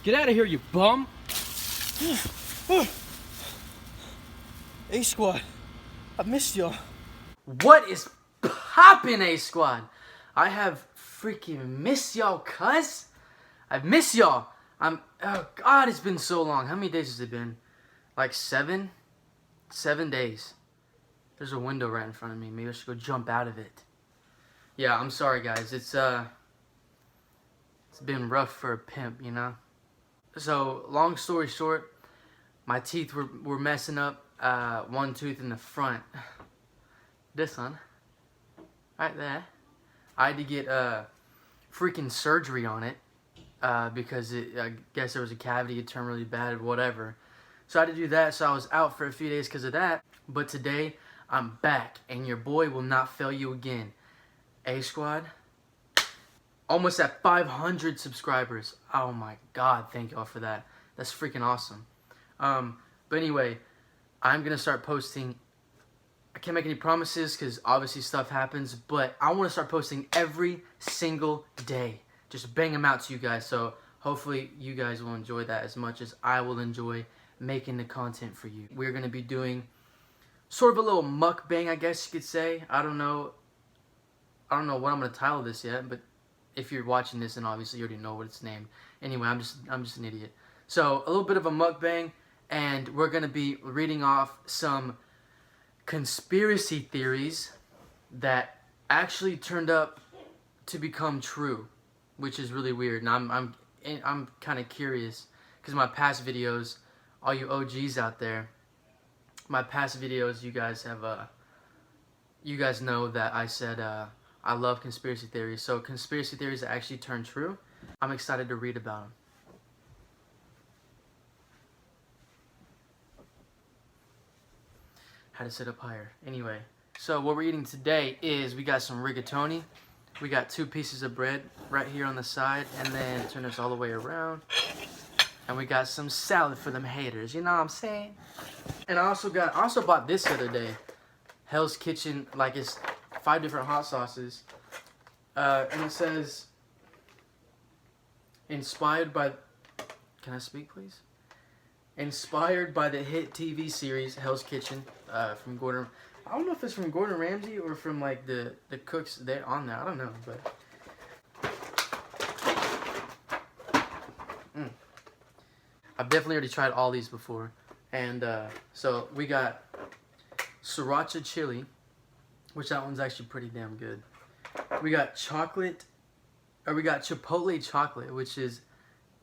Get out of here, you bum! A Squad, I've missed y'all. What is poppin', A Squad? I have freaking missed y'all, cuz. I've missed y'all. Oh God, it's been so long. How many days has it been? Like 7? 7 days. There's a window right in front of me. Maybe I should go jump out of it. Yeah, I'm sorry, guys. It's been rough for a pimp, you know? So, long story short, my teeth were messing up. One tooth in the front. This one. Right there. I had to get freaking surgery on it. Because I guess there was a cavity. It turned really bad or whatever. So I had to do that. So I was out for a few days because of that. But today, I'm back. And your boy will not fail you again. A Squad. Almost at 500 subscribers. Oh my God. Thank y'all for that. That's freaking awesome. But anyway, I'm going to start posting. I can't make any promises because obviously stuff happens. But I want to start posting every single day. Just bang them out to you guys. So hopefully you guys will enjoy that as much as I will enjoy making the content for you. We're going to be doing sort of a little mukbang, I guess you could say. I don't know what I'm going to title this yet, but if you're watching this, then obviously you already know what it's named. Anyway, I'm just an idiot. So a little bit of a mukbang, and we're going to be reading off some conspiracy theories that actually turned up to become true, which is really weird. And I'm kind of curious because my past videos, all you OGs out there, my past videos, you guys know that I said I love conspiracy theories. So conspiracy theories that actually turn true, I'm excited to read about them. How to sit up higher. Anyway, so what we're eating today is we got some rigatoni. We got 2 pieces of bread right here on the side, and then turn this all the way around. And we got some salad for them haters, you know what I'm saying? And I also bought this the other day. Hell's Kitchen, like it's 5 different hot sauces. And it says, inspired by, can I speak please? Inspired by the hit TV series Hell's Kitchen from Gordon. I don't know if it's from Gordon Ramsay or from like the cooks there on there. I don't know, but I've definitely already tried all these before. And so we got sriracha chili, which that one's actually pretty damn good. We got we got chipotle chocolate, which is,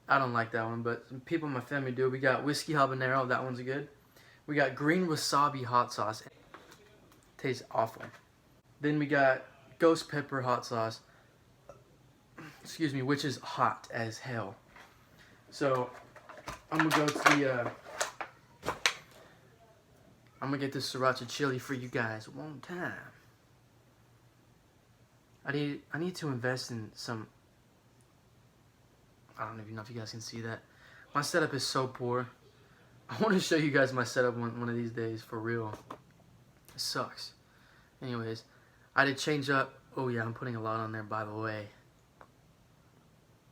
I don't like that one, but some people in my family do. We got whiskey habanero, that one's good. We got green wasabi hot sauce. Tastes awful. Then we got ghost pepper hot sauce, excuse me, which is hot as hell. So I'm gonna go to the I'm gonna get this sriracha chili for you guys one time. I need to invest in some. I don't even know if you guys can see that. My setup is so poor. I want to show you guys my setup one of these days for real. It sucks. Anyways, I did change up. Oh yeah, I'm putting a lot on there, by the way.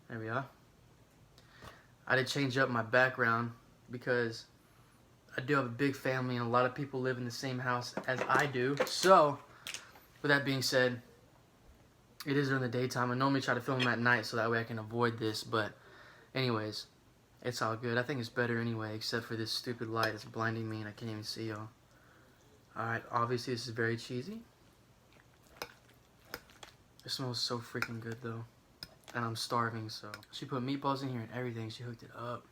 There we are. I did change up my background because I do have a big family and a lot of people live in the same house as I do. So, with that being said, it is during the daytime. I normally try to film them at night so that way I can avoid this. But anyways, it's all good. I think it's better anyway, except for this stupid light that's blinding me and I can't even see y'all. Alright, obviously this is very cheesy. It smells so freaking good though. And I'm starving, so. She put meatballs in here and everything. She hooked it up.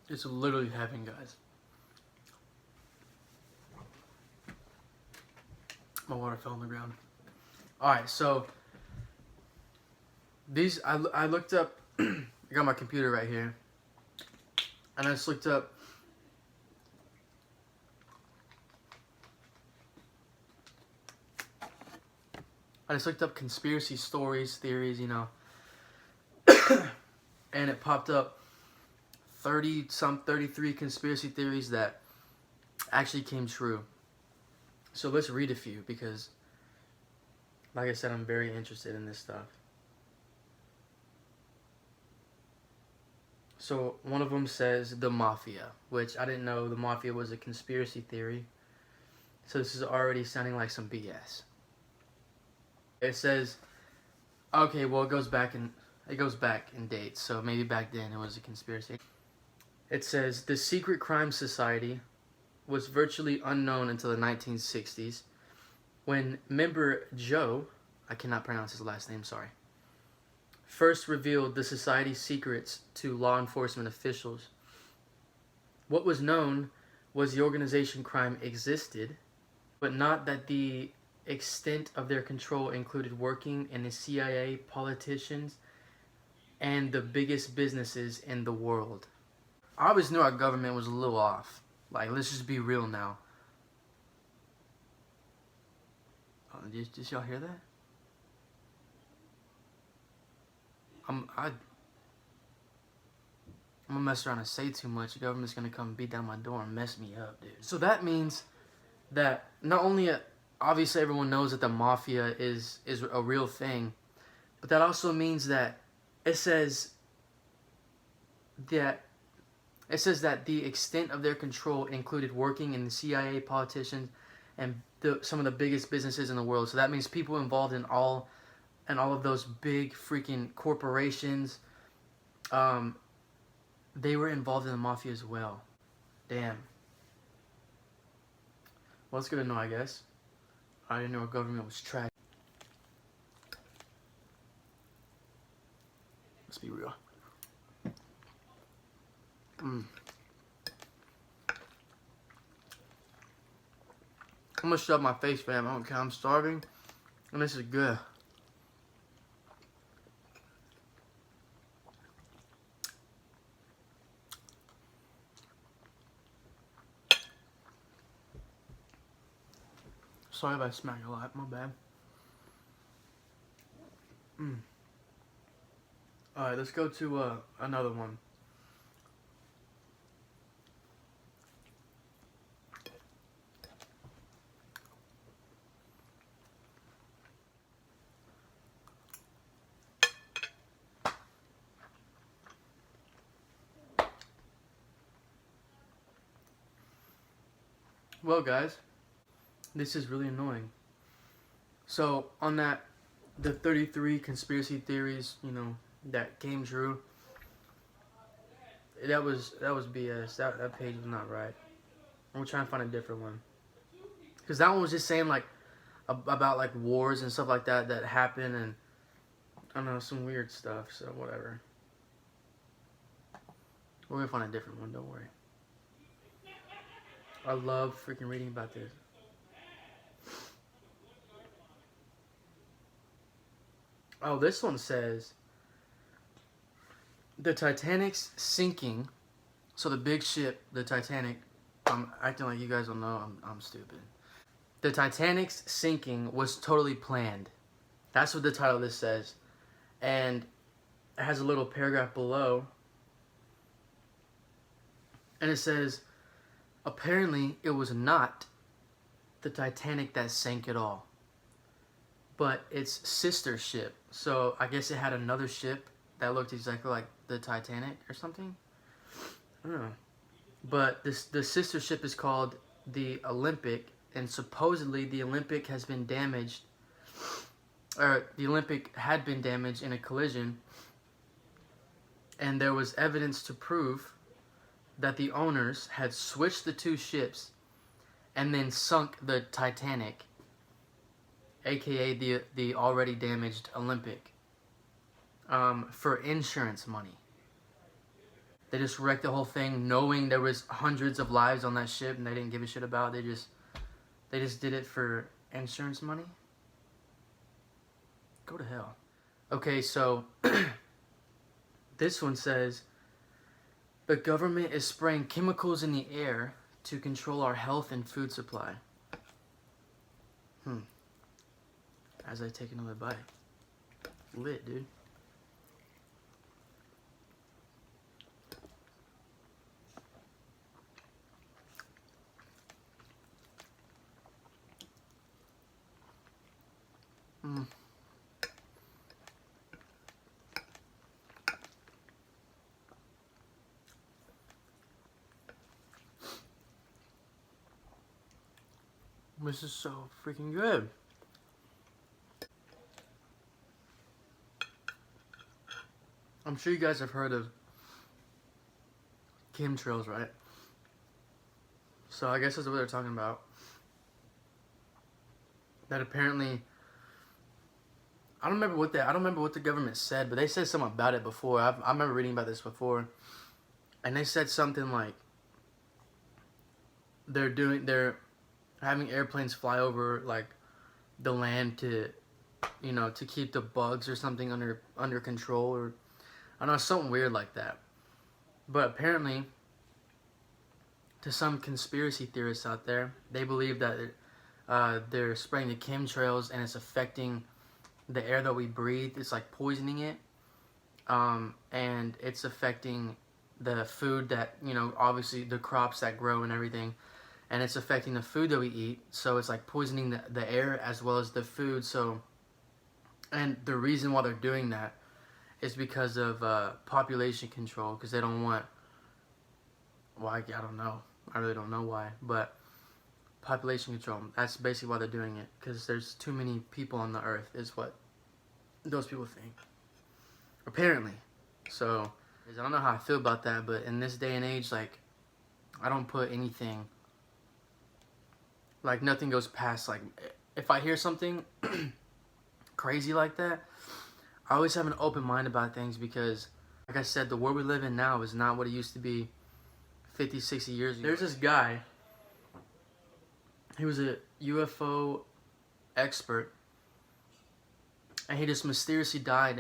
It's literally heaven, guys. My water fell on the ground. Alright, so these, I looked up, I got my computer right here, and I just looked up conspiracy stories, theories, you know. and it popped up 33 conspiracy theories that actually came true. So let's read a few because, like I said, I'm very interested in this stuff. So one of them says the Mafia, which I didn't know the Mafia was a conspiracy theory. So this is already sounding like some BS. It says, okay, well it goes back in dates, so maybe back then it was a conspiracy. It says the secret crime society was virtually unknown until the 1960s, when member Joe, I cannot pronounce his last name, sorry, first revealed the society's secrets to law enforcement officials. What was known was the organization crime existed, but not that the extent of their control included working in the CIA, politicians, and the biggest businesses in the world. I always knew our government was a little off. Like, let's just be real now. Oh, did y'all hear that? I'm gonna mess around and say too much. The government's gonna come beat down my door and mess me up, dude. So that means that not only, obviously everyone knows that the Mafia is a real thing, but that also means that it says that the extent of their control included working in the CIA, politicians, and some of the biggest businesses in the world. So that means people involved in all of those big freaking corporations, they were involved in the Mafia as well. Damn. Well, it's good to know, I guess. I didn't know our government was trash. Let's be real. I'm gonna shove my face, fam. I don't care. I'm starving, and this is good. Sorry if I smack a lot. My bad. All right, let's go to another one. Well, guys, this is really annoying. So on that, the 33 conspiracy theories, that came true. That was BS. That page was not right. I'm trying to find a different one. Because that one was just saying like about like wars and stuff like that happen, and I don't know, some weird stuff. So whatever. We're gonna find a different one. Don't worry. I love freaking reading about this. Oh, this one says the Titanic's sinking. So the big ship, the Titanic. I'm acting like you guys don't know. I'm stupid. The Titanic's sinking was totally planned. That's what the title of this says, and it has a little paragraph below, and it says, apparently it was not the Titanic that sank at all, but its sister ship. So I guess it had another ship that looked exactly like the Titanic or something. I don't know. But the sister ship is called the Olympic, and supposedly the Olympic has been damaged, or the Olympic had been damaged in a collision, and there was evidence to prove that the owners had switched the two ships and then sunk the Titanic, aka the already damaged Olympic, for insurance money. They just wrecked the whole thing knowing there was hundreds of lives on that ship, and they didn't give a shit about it. They just did it for insurance money. Go to hell. Okay, so this one says the government is spraying chemicals in the air to control our health and food supply. As I take another bite. Lit, dude. This is so freaking good. I'm sure you guys have heard of chemtrails, right? So I guess that's what they're talking about. That apparently, I don't remember what the government said, but they said something about it before. I remember reading about this before, and they said something like they're having airplanes fly over like the land to, you know, to keep the bugs or something under control, or I don't know, something weird like that. But apparently, to some conspiracy theorists out there, they believe that they're spraying the chemtrails and it's affecting the air that we breathe. It's like poisoning it, and it's affecting the food that, you know, obviously the crops that grow and everything, and it's affecting the food that we eat. So it's like poisoning the air as well as the food. So, and the reason why they're doing that is because of population control, because they don't want, well, I don't know. I really don't know why, but population control. That's basically why they're doing it, because there's too many people on the earth, is what those people think, apparently. So I don't know how I feel about that, but in this day and age, like, I don't put anything, like, nothing goes past, like, if I hear something crazy like that, I always have an open mind about things, because, like I said, the world we live in now is not what it used to be 50, 60 years ago. There's this guy, he was a UFO expert, and he just mysteriously died,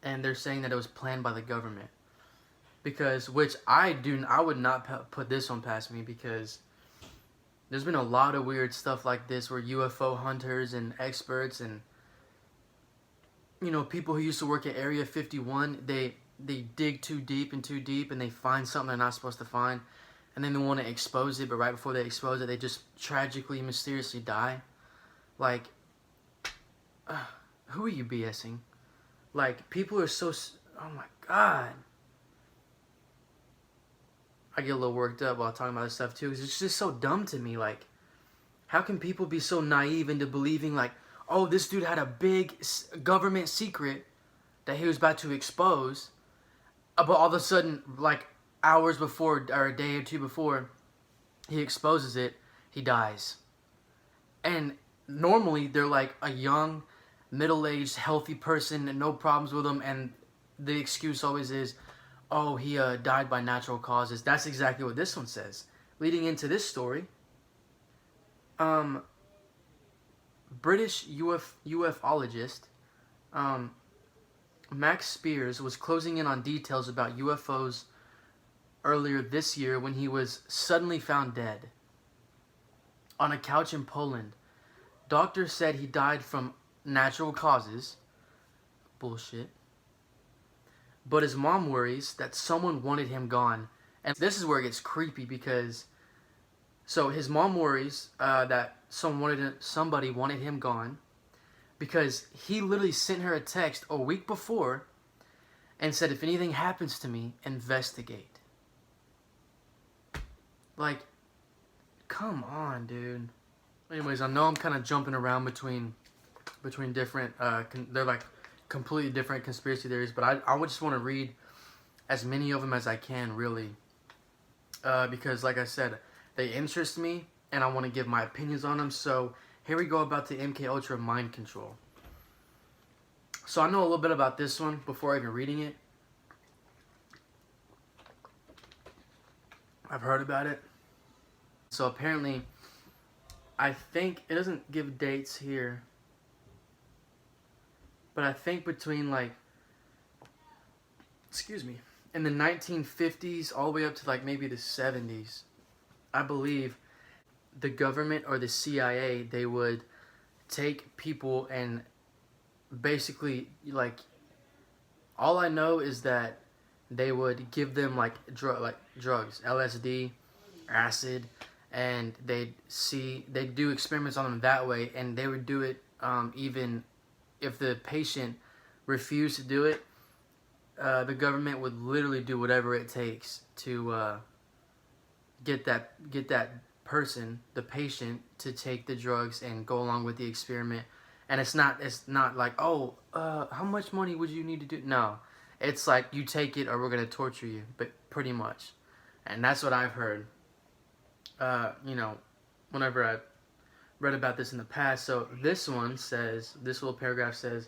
and they're saying that it was planned by the government. Because, which I would not put this one past me, because there's been a lot of weird stuff like this where UFO hunters and experts and, you know, people who used to work at Area 51, they dig too deep and they find something they're not supposed to find, and then they want to expose it, but right before they expose it, they just tragically, mysteriously die. Like, who are you BSing? Like, people are so, oh my god. I get a little worked up while talking about this stuff too, because it's just so dumb to me. Like, how can people be so naive into believing, like, oh, this dude had a big government secret that he was about to expose, but all of a sudden, like, hours before, or a day or two before he exposes it, he dies. And normally, they're like a young, middle-aged, healthy person, and no problems with him, and the excuse always is, oh, he died by natural causes. That's exactly what this one says. Leading into this story, British ufologist Max Spears was closing in on details about UFOs earlier this year when he was suddenly found dead on a couch in Poland. Doctors said he died from natural causes. Bullshit. But his mom worries that someone wanted him gone. And this is where it gets creepy, because so his mom worries that somebody wanted him gone, because he literally sent her a text a week before and said, if anything happens to me, investigate. Like, come on, dude. Anyways, I know I'm kind of jumping around between different, they're like completely different conspiracy theories, but I would just want to read as many of them as I can, really, because like I said, they interest me and I want to give my opinions on them. So here we go about the MK Ultra mind control. So I know a little bit about this one before even reading it. I've heard about it. So apparently, I think it doesn't give dates here, but I think between, like, excuse me, in the 1950s all the way up to like maybe the 70s, I believe the government or the CIA, they would take people and basically, like, all I know is that they would give them like drugs, LSD, acid, and they'd do experiments on them that way, and they would do it even if the patient refused to do it, the government would literally do whatever it takes to get that person, the patient, to take the drugs and go along with the experiment. And it's not like, oh, how much money would you need to do? No, it's like, you take it or we're gonna torture you, but pretty much. And that's what I've heard. You know, whenever I read about this in the past. So this one says, this little paragraph says,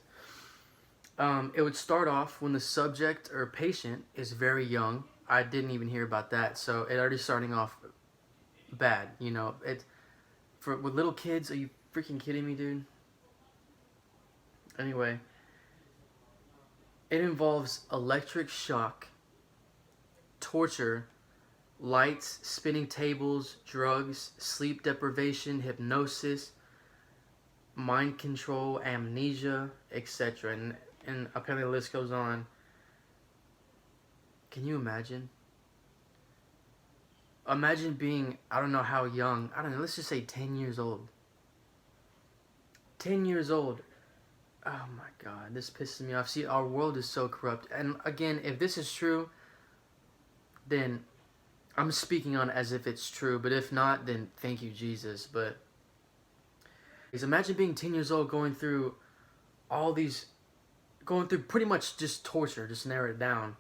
it would start off when the subject or patient is very young. I didn't even hear about that, so it already starting off bad. You know, with little kids. Are you freaking kidding me, dude? Anyway, it involves electric shock, torture, lights, spinning tables, drugs, sleep deprivation, hypnosis, mind control, amnesia, etc. And apparently the list goes on. Can you imagine? Imagine being, I don't know how young, I don't know, let's just say 10 years old. 10 years old. Oh my God, this pisses me off. See, our world is so corrupt. And again, if this is true, then I'm speaking on it as if it's true. But if not, then thank you, Jesus. But imagine being 10 years old, going through pretty much just torture, just narrow it down.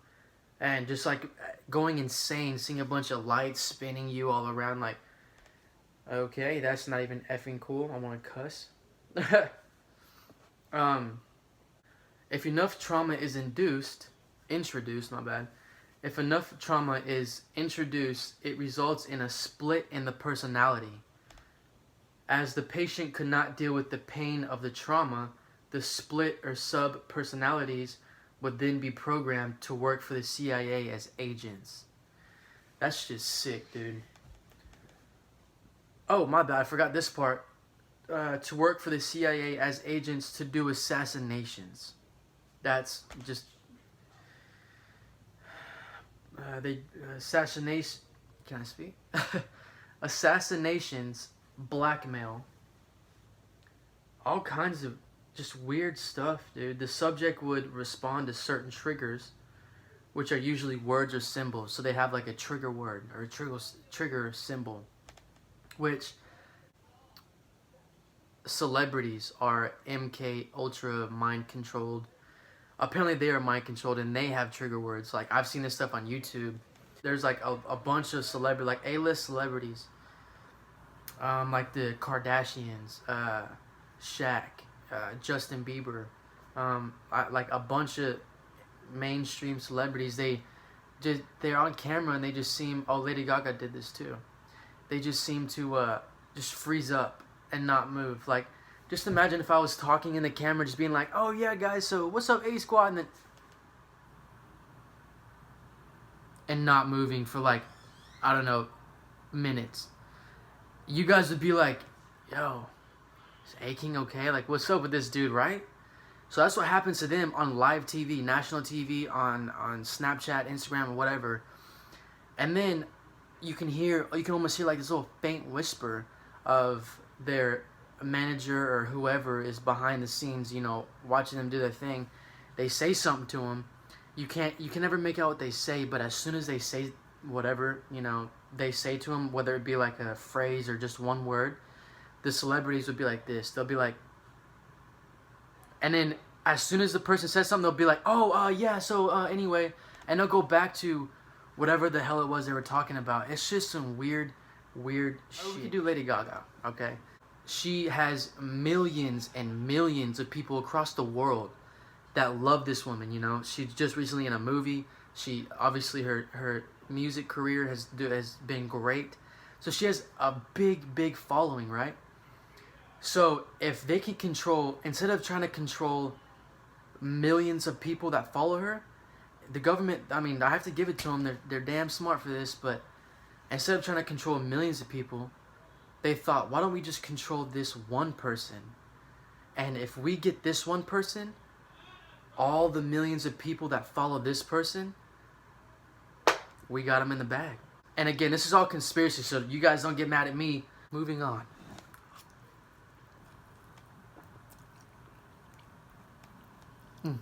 And just like going insane, seeing a bunch of lights spinning you all around, like, okay, that's not even effing cool. I want to cuss. If enough trauma is introduced, my bad. If enough trauma is introduced, it results in a split in the personality. As the patient could not deal with the pain of the trauma, the split or sub-personalities would then be programmed to work for the CIA as agents. That's just sick, dude. Oh, my bad, I forgot this part. To work for the CIA as agents to do assassinations. That's just... assassination... Can I speak? Assassinations, blackmail. All kinds of just weird stuff, dude. The subject would respond to certain triggers, which are usually words or symbols. So they have like a trigger word or a trigger symbol, which celebrities are MK Ultra mind controlled. Apparently they are mind controlled and they have trigger words. Like, I've seen this stuff on YouTube. There's like a bunch of celebrities, like A-list celebrities, like the Kardashians, Shaq, Justin Bieber, like a bunch of mainstream celebrities. They're on camera and they just seem, oh, Lady Gaga did this too. They just seem to just freeze up and not move. Like, just imagine if I was talking in the camera, just being like, oh yeah guys, so what's up, A Squad, and then not moving for like, I don't know, minutes. You guys would be like, yo, is A-King okay? Like, what's up with this dude, right? So that's what happens to them on live TV, national TV, on Snapchat, Instagram, or whatever. And then you can almost hear like this little faint whisper of their manager or whoever is behind the scenes, you know, watching them do their thing. They say something to them. You can never make out what they say, but as soon as they say whatever, you know, they say to them, whether it be like a phrase or just one word, the celebrities would be like this. They'll be like, and then as soon as the person says something, they'll be like, oh, yeah, so anyway, and they'll go back to whatever the hell it was they were talking about. It's just some weird shit. We could do Lady Gaga, okay? She has millions and millions of people across the world that love this woman, you know? She's just recently in a movie. She, obviously, her music career has been great. So she has a big following, right? So if they can control, instead of trying to control millions of people that follow her, the government, I mean, I have to give it to them. They're damn smart for this, but instead of trying to control millions of people, they thought, why don't we just control this one person? And if we get this one person, all the millions of people that follow this person, we got them in the bag. And again, this is all conspiracy, so you guys don't get mad at me. Moving on. Mm.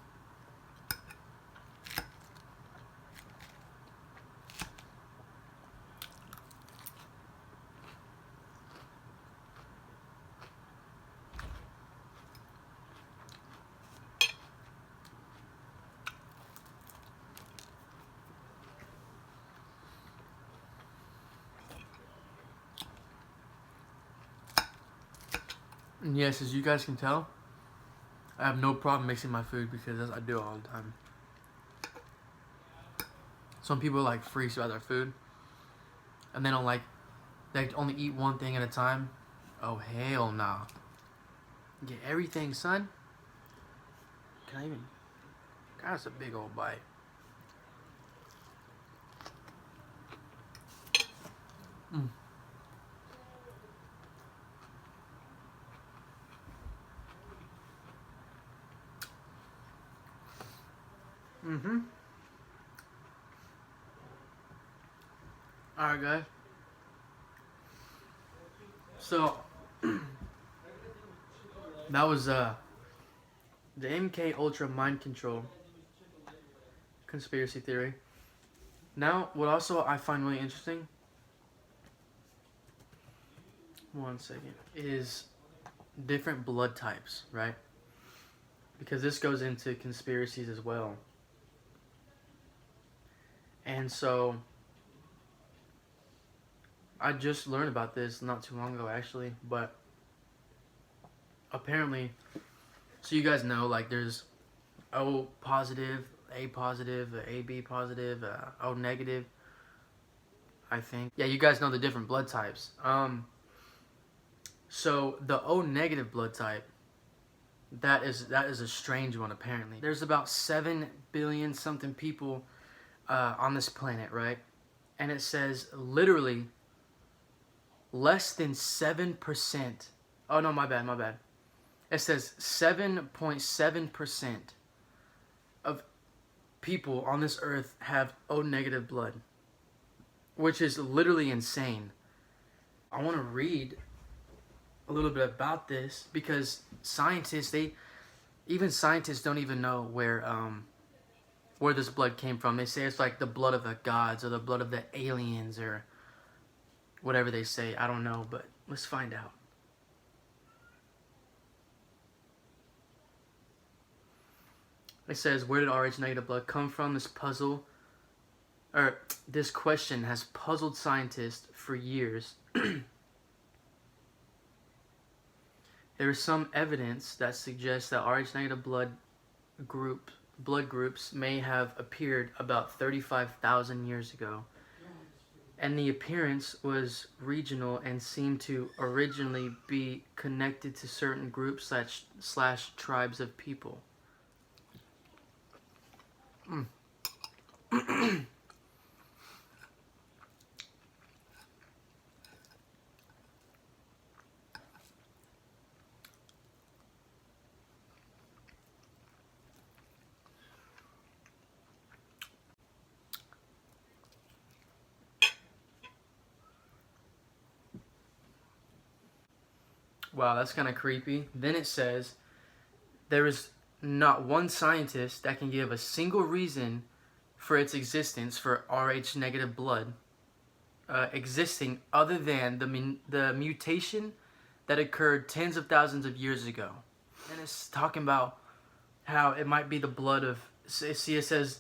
And yes, as you guys can tell, I have no problem mixing my food because I do it all the time. Some people like freeze about their food, and they don't like, they only eat one thing at a time. Oh hell nah. Get everything, son. Can I even? God, that's a big old bite. Mm. Mm-hmm. Alright, guys. So, that was the MK Ultra mind control conspiracy theory. Now, what also I find really interesting, one second, is different blood types, right? Because this goes into conspiracies as well. And so, I just learned about this not too long ago, actually, but apparently, so you guys know, like, there's O positive, A positive, AB positive, O negative, I think. Yeah, you guys know the different blood types. So the O negative blood type, that is a strange one, apparently. There's about 7 billion something people on this planet, right? And it says literally less than 7%. Oh no, my bad. It says 7.7% of people on this earth have O negative blood, which is literally insane. I want to read a little bit about this because scientists don't even know where this blood came from. They say it's like the blood of the gods or the blood of the aliens or whatever they say. I don't know, but let's find out. It says, where did Rh negative blood come from? This question has puzzled scientists for years. There is some evidence that suggests that Rh negative blood groups may have appeared about 35,000 years ago. And the appearance was regional and seemed to originally be connected to certain groups slash tribes of people. Wow, that's kind of creepy. Then it says, there is not one scientist that can give a single reason for its existence for Rh negative blood existing other than the mutation that occurred tens of thousands of years ago. And it's talking about how it might be the blood of, see, it says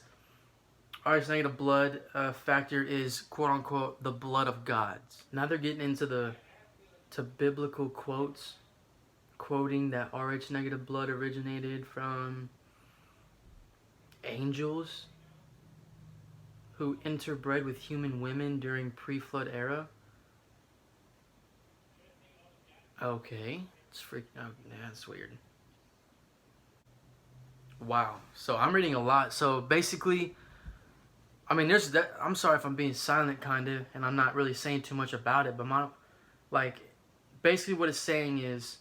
Rh negative blood factor is quote unquote the blood of gods. Now they're getting into biblical quotes, quoting that Rh negative blood originated from angels who interbred with human women during pre-flood era. Okay, it's freaking out. That's weird. Wow. So I'm reading a lot. So basically, I mean, there's that. I'm sorry if I'm being silent, kind of, and I'm not really saying too much about it. But basically, what it's saying is,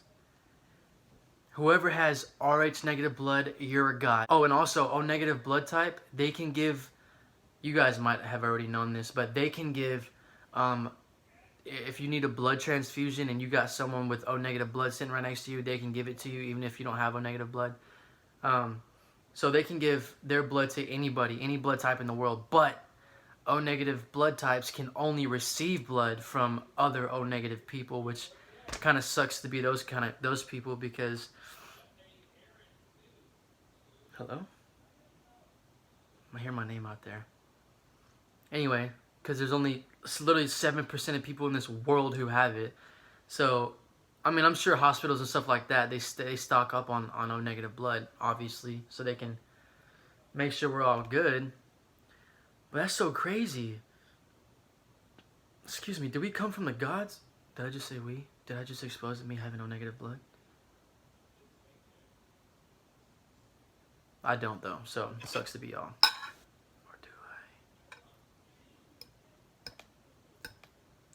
whoever has Rh negative blood, you're a god. Oh, and also O negative blood type, they can give. You guys might have already known this, but they can give. If you need a blood transfusion and you got someone with O negative blood sitting right next to you, they can give it to you even if you don't have O negative blood. So they can give their blood to anybody, any blood type in the world, but O negative blood types can only receive blood from other O negative people, which kind of sucks to be those people because hello? I hear my name out there. Anyway, because there's only literally 7% of people in this world who have it. So, I mean, I'm sure hospitals and stuff like that, they stock up on O negative blood, obviously, so they can make sure we're all good. But that's so crazy. Excuse me, did we come from the gods? Did I just say we? Did I just expose me having O negative blood? I don't, though, so it sucks to be y'all. Or do I?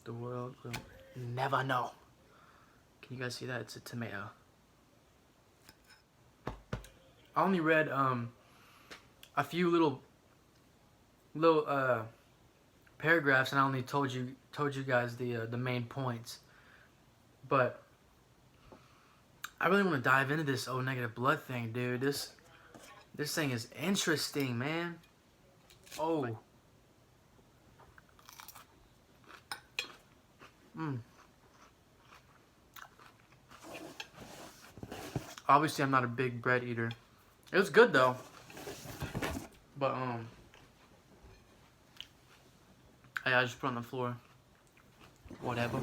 The world will never know. Can you guys see that? It's a tomato. I only read a few little paragraphs, and I only told you guys the main points. But I really want to dive into this O negative blood thing, dude. This thing is interesting, man. Oh. Obviously, I'm not a big bread eater. It was good though. But hey, I just put it on the floor. Whatever.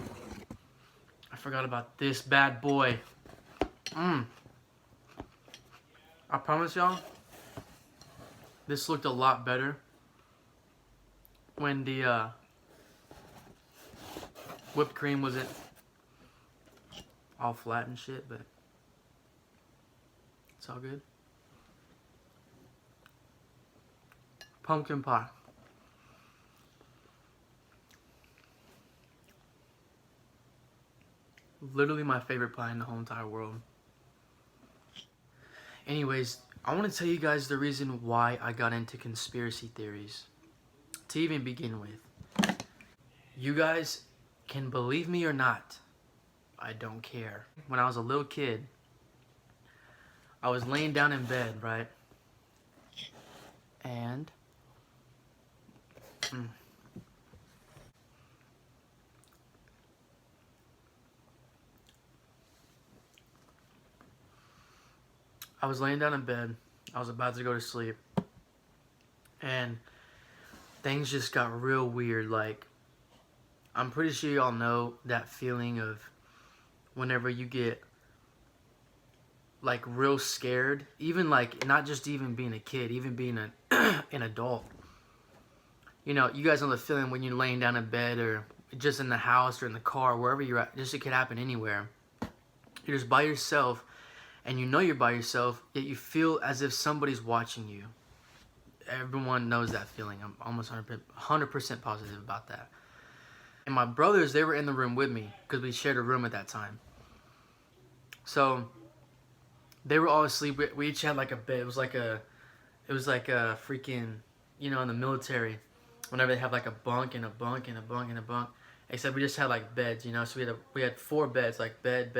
I forgot about this bad boy. I promise y'all, this looked a lot better when the whipped cream wasn't all flat and shit, but it's all good. Pumpkin pie. Literally my favorite pie in the whole entire world. Anyways, I want to tell you guys the reason why I got into conspiracy theories. To even begin with. You guys can believe me or not. I don't care. When I was a little kid, I was laying down in bed, right? And I was laying down in bed. I was about to go to sleep. And things just got real weird. Like, I'm pretty sure y'all know that feeling of whenever you get like real scared, even like not just even being a kid, even being an adult. You know, you guys know the feeling when you're laying down in bed or just in the house or in the car, wherever you're at. Just it could happen anywhere. You're just by yourself, and you know you're by yourself, yet you feel as if somebody's watching you. Everyone knows that feeling. I'm almost 100% positive about that. And my brothers, they were in the room with me because we shared a room at that time. So they were all asleep. We each had like a bed. It was like a freaking, you know, in the military, whenever they have like a bunk and a bunk and a bunk and a bunk. Except we just had like beds, you know. So we had 4 beds, like bed,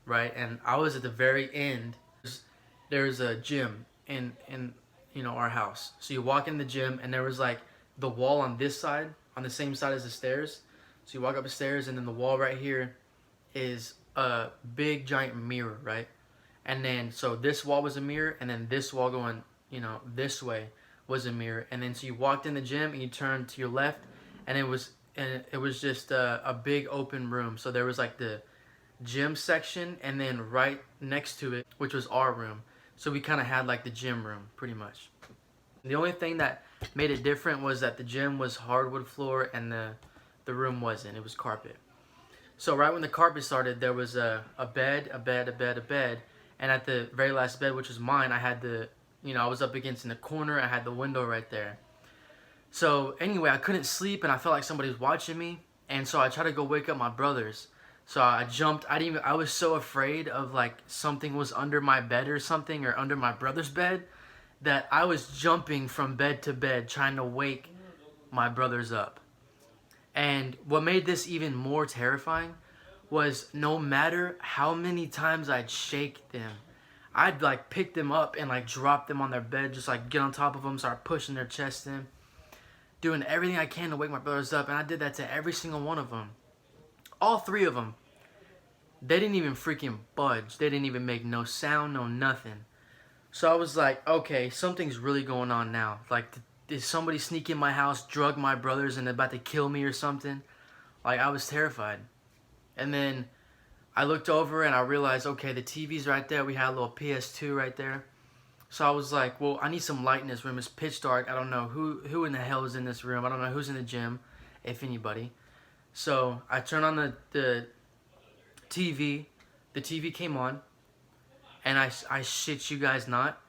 right? And I was at the very end. There's a gym in you know, our house. So you walk in the gym, and there was like the wall on this side, on the same side as the stairs. So you walk up the stairs, and then the wall right here is a big giant mirror, right? And then so this wall was a mirror, and then this wall going, you know, this way was a mirror. And then so you walked in the gym, and you turned to your left, and it was just a big open room. So there was like the gym section, and then right next to it, which was our room. So we kind of had like the gym room, pretty much. The only thing that made it different was that the gym was hardwood floor and the room wasn't. It was carpet. So right when the carpet started, there was a bed, and at the very last bed, which was mine, I had I was up against in the corner. I had the window right there. So anyway, I couldn't sleep, and I felt like somebody was watching me, and so I tried to go wake up my brothers. So I jumped. I was so afraid of like something was under my bed or something, or under my brother's bed, that I was jumping from bed to bed trying to wake my brothers up. And what made this even more terrifying was no matter how many times I'd shake them, I'd like pick them up and like drop them on their bed, just like get on top of them, start pushing their chest in, doing everything I can to wake my brothers up. And I did that to every single one of them. All three of them. They didn't even freaking budge. They didn't even make no sound, no nothing. So I was like, okay, something's really going on now. Like, did somebody sneak in my house, drug my brothers, and they're about to kill me or something? Like, I was terrified. And then I looked over and I realized, okay, the TV's right there. We had a little PS2 right there. So I was like, well, I need some light in this room. It's pitch dark. I don't know who in the hell is in this room. I don't know who's in the gym, if anybody. So I turned on the TV. The TV came on. And I shit you guys not.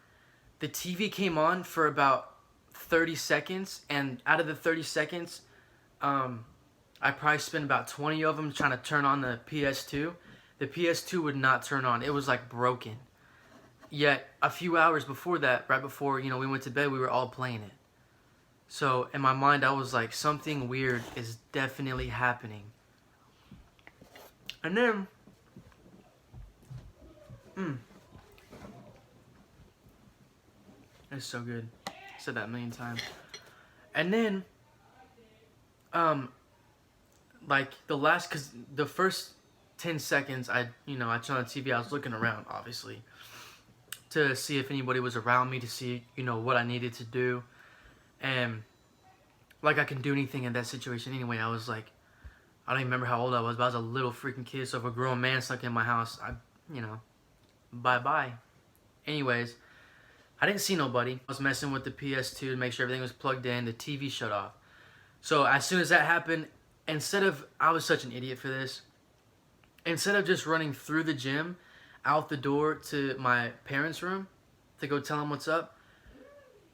The TV came on for about 30 seconds. And out of the 30 seconds, I probably spent about 20 of them trying to turn on the PS2. The PS2 would not turn on. It was like broken. Yet, a few hours before that, right before, we went to bed, we were all playing it. So, in my mind, I was like, something weird is definitely happening. And then, it's so good. I said that a million times. And then, like cause the first 10 seconds, I turned on the TV, I was looking around, obviously, to see if anybody was around me, to see, what I needed to do. And, like, I can do anything in that situation anyway. I was like, I don't even remember how old I was, but I was a little freaking kid, so if a grown man snuck in my house, bye-bye. Anyways, I didn't see nobody. I was messing with the PS2 to make sure everything was plugged in. The TV shut off. So as soon as that happened, I was such an idiot for this. Instead of just running through the gym, out the door to my parents' room to go tell them what's up,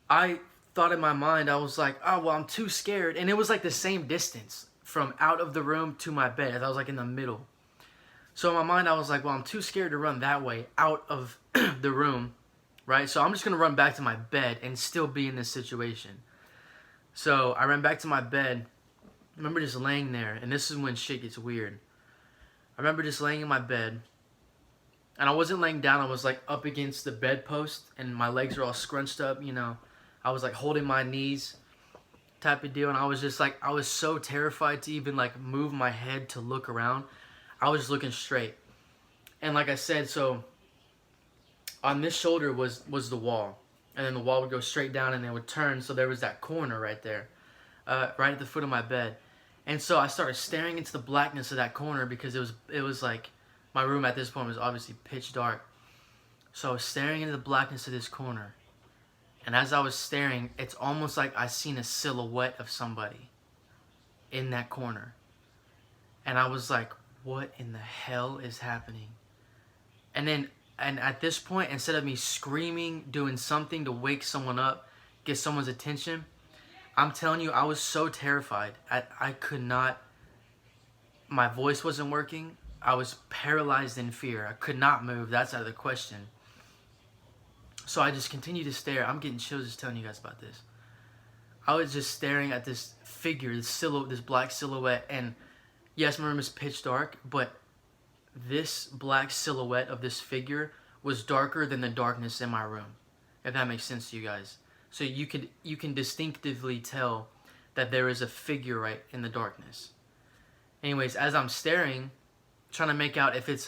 I thought in my mind, I was like, oh, well, I'm too scared. And it was like the same distance from out of the room to my bed. I was like in the middle. So in my mind, I was like, well, I'm too scared to run that way out of the room, right? So I'm just going to run back to my bed and still be in this situation. So I ran back to my bed. I remember just laying there, and this is when shit gets weird. I remember just laying in my bed, and I wasn't laying down. I was like up against the bedpost, and my legs are all scrunched up, I was like holding my knees type of deal, and I was just like, I was so terrified to even like move my head to look around. I was just looking straight. And like I said, so on this shoulder was the wall, and then the wall would go straight down and it would turn, so there was that corner right there, right at the foot of my bed. And so I started staring into the blackness of that corner, because it was like, my room at this point was obviously pitch dark. So I was staring into the blackness of this corner. And as I was staring, it's almost like I seen a silhouette of somebody in that corner. And I was like, what in the hell is happening? And at this point, instead of me screaming, doing something to wake someone up, get someone's attention, I'm telling you, I was so terrified. I could not, my voice wasn't working. I was paralyzed in fear. I could not move. That's out of the question. So I just continued to stare. I'm getting chills just telling you guys about this. I was just staring at this figure, this black silhouette. And yes, my room is pitch dark, but this black silhouette of this figure was darker than the darkness in my room, if that makes sense to you guys. So you can distinctively tell that there is a figure right in the darkness. Anyways, as I'm staring, trying to make out if it's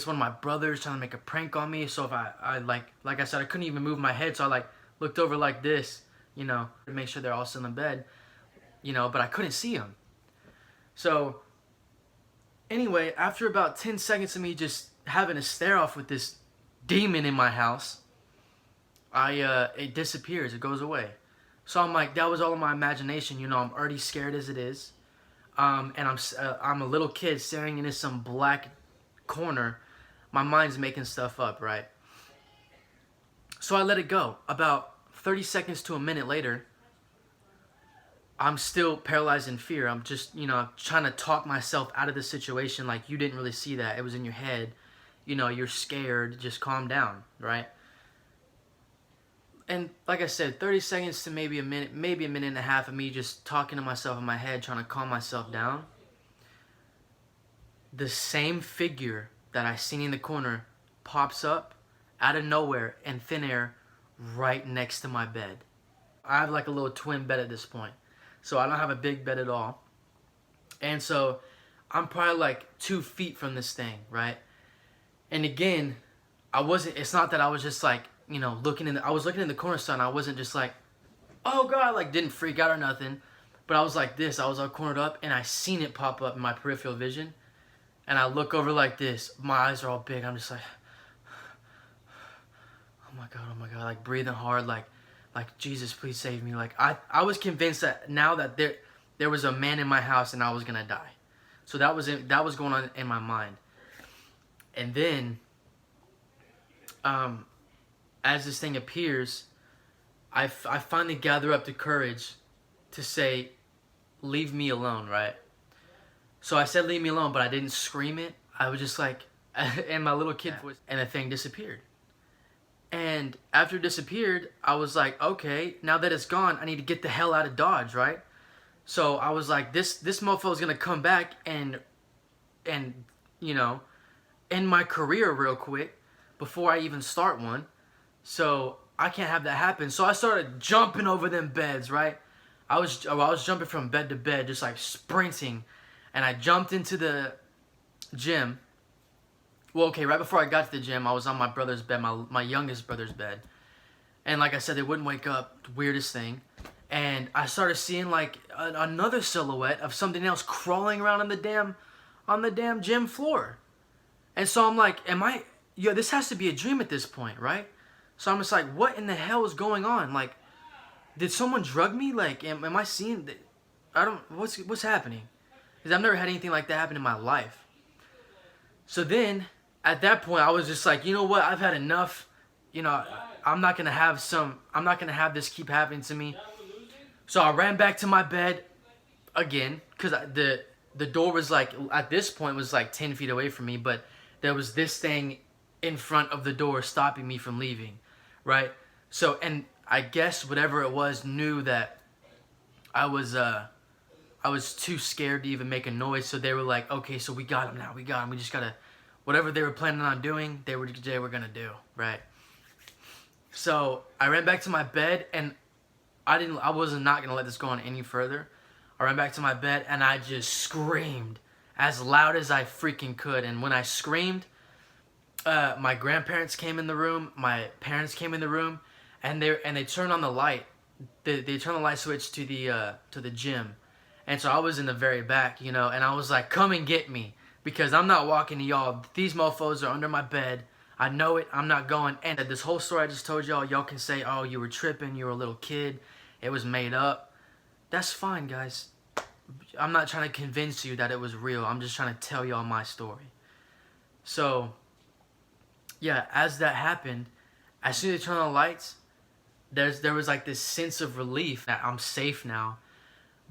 one of my brothers trying to make a prank on me. So if I like I said, I couldn't even move my head, so I like looked over like this, to make sure they're all still in bed, but I couldn't see them. So anyway, after about 10 seconds of me just having a stare off with this demon in my house, it disappears, it goes away. So I'm like, that was all in my imagination, I'm already scared as it is. And I'm a little kid staring into some black corner. My mind's making stuff up, right? So I let it go. About 30 seconds to a minute later, I'm still paralyzed in fear. I'm just, trying to talk myself out of the situation. Like, you didn't really see that. It was in your head. You're scared. Just calm down, right? And like I said, 30 seconds to maybe a minute and a half of me just talking to myself in my head, trying to calm myself down. The same figure that I seen in the corner pops up out of nowhere in thin air right next to my bed. I have like a little twin bed at this point, so I don't have a big bed at all. And so I'm probably like 2 feet from this thing, right? And again, it's not that I was just like, you know, I was looking in the corner, son. I wasn't just like, oh God, like didn't freak out or nothing. But I was like this, I was all cornered up and I seen it pop up in my peripheral vision. And I look over like this, my eyes are all big. I'm just like, oh my God, like breathing hard, like Jesus, please save me. Like I was convinced that now that there was a man in my house and I was gonna die. So that was going on in my mind. And then, as this thing appears, I finally gather up the courage to say, leave me alone, right? So I said, leave me alone, but I didn't scream it. I was just like, and my little kid voice, and the thing disappeared. And after it disappeared, I was like, okay, now that it's gone, I need to get the hell out of Dodge, right? So I was like, this mofo is gonna come back and you know, end my career real quick before I even start one. So I can't have that happen. So I started jumping over them beds, right? I was jumping from bed to bed, just like sprinting, and I jumped into the gym. Well, okay, right before I got to the gym, I was on my brother's bed, my youngest brother's bed, and like I said, they wouldn't wake up. Weirdest thing. And I started seeing like another silhouette of something else crawling around on the damn gym floor. And so I'm like, this has to be a dream at this point, right? So I'm just like, what in the hell is going on? Like, did someone drug me? Like, am I seeing, what's happening? Because I've never had anything like that happen in my life. So then, at that point, I was just like, you know what? I've had enough. You know, I'm not gonna have this keep happening to me. So I ran back to my bed again, because the door was like, at this point, was like 10 feet away from me, but there was this thing in front of the door stopping me from leaving, right? So, and I guess whatever it was knew that I was too scared to even make a noise, so they were like, okay, so we got him now, we just gotta, whatever they were planning on doing, they were gonna do, right? So I ran back to my bed, and I wasn't not gonna let this go on any further. I ran back to my bed and I just screamed as loud as I freaking could. And when I screamed, my grandparents came in the room, my parents came in the room, and they turned on the light. They turned the light switch to the gym, and so I was in the very back, you know, and I was like, come and get me, because I'm not walking to y'all. These mofos are under my bed. I know it. I'm not going. And this whole story I just told y'all can say, oh, you were tripping, you were a little kid, it was made up. That's fine, guys. I'm not trying to convince you that it was real. I'm just trying to tell y'all my story. So, yeah, as that happened, as soon as they turned on the lights, there was like this sense of relief that I'm safe now.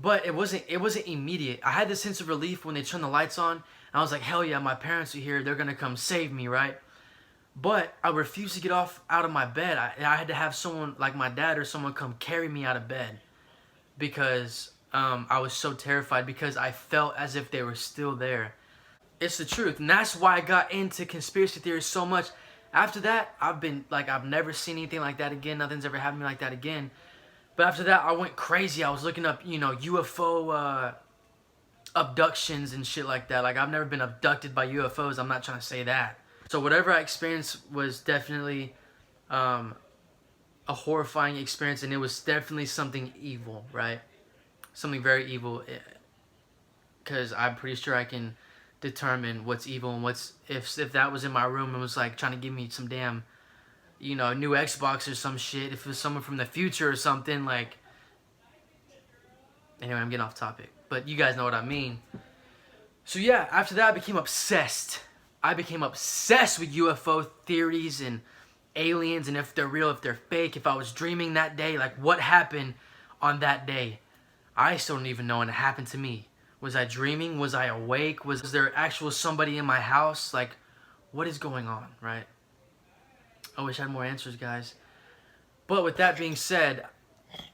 But it wasn't immediate. I had this sense of relief when they turned the lights on, and I was like, hell yeah, my parents are here. They're gonna come save me, right? But I refused to get out of my bed. I had to have someone like my dad or someone come carry me out of bed, because I was so terrified, because I felt as if they were still there. It's the truth, and that's why I got into conspiracy theories so much. After that, I've never seen anything like that again. Nothing's ever happened to me like that again. But after that, I went crazy. I was looking up, you know, UFO abductions and shit like that. Like, I've never been abducted by UFOs. I'm not trying to say that. So whatever I experienced was definitely a horrifying experience, and it was definitely something evil, right? Something very evil, because I'm pretty sure I can determine what's evil and what's, if that was in my room and was like trying to give me some damn, you know, new Xbox or some shit, if it was someone from the future or something, like, anyway, I'm getting off topic, but you guys know what I mean. So yeah, after that I became obsessed with UFO theories and aliens, and if they're real, if they're fake, if I was dreaming that day, like what happened on that day. I still don't even know, and it happened to me. Was I dreaming? Was I awake? Was there actual somebody in my house? Like, what is going on, right? I wish I had more answers, guys. But with that being said,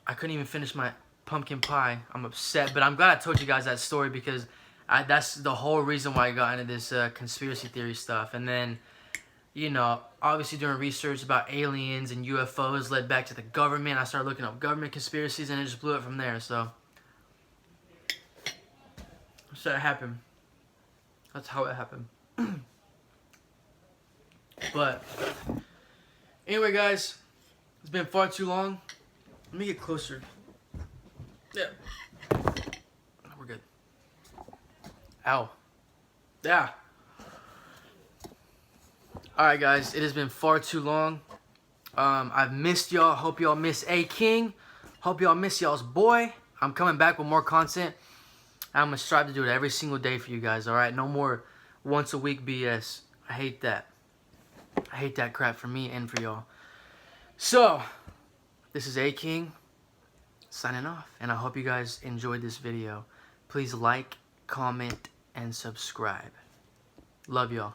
I couldn't even finish my pumpkin pie. I'm upset, but I'm glad I told you guys that story, because that's the whole reason why I got into this conspiracy theory stuff. And then, you know, obviously doing research about aliens and UFOs led back to the government. I started looking up government conspiracies and it just blew up from there. So that happened. That's how it happened. But anyway, guys, it's been far too long. Let me get closer. Yeah. We're good. Ow. Yeah. Alright, guys. It has been far too long. I've missed y'all. Hope y'all miss A King. Hope y'all miss y'all's boy. I'm coming back with more content. I'm going to strive to do it every single day for you guys, alright? No more once a week BS. I hate that. I hate that crap for me and for y'all. So, this is A King signing off. And I hope you guys enjoyed this video. Please like, comment, and subscribe. Love y'all.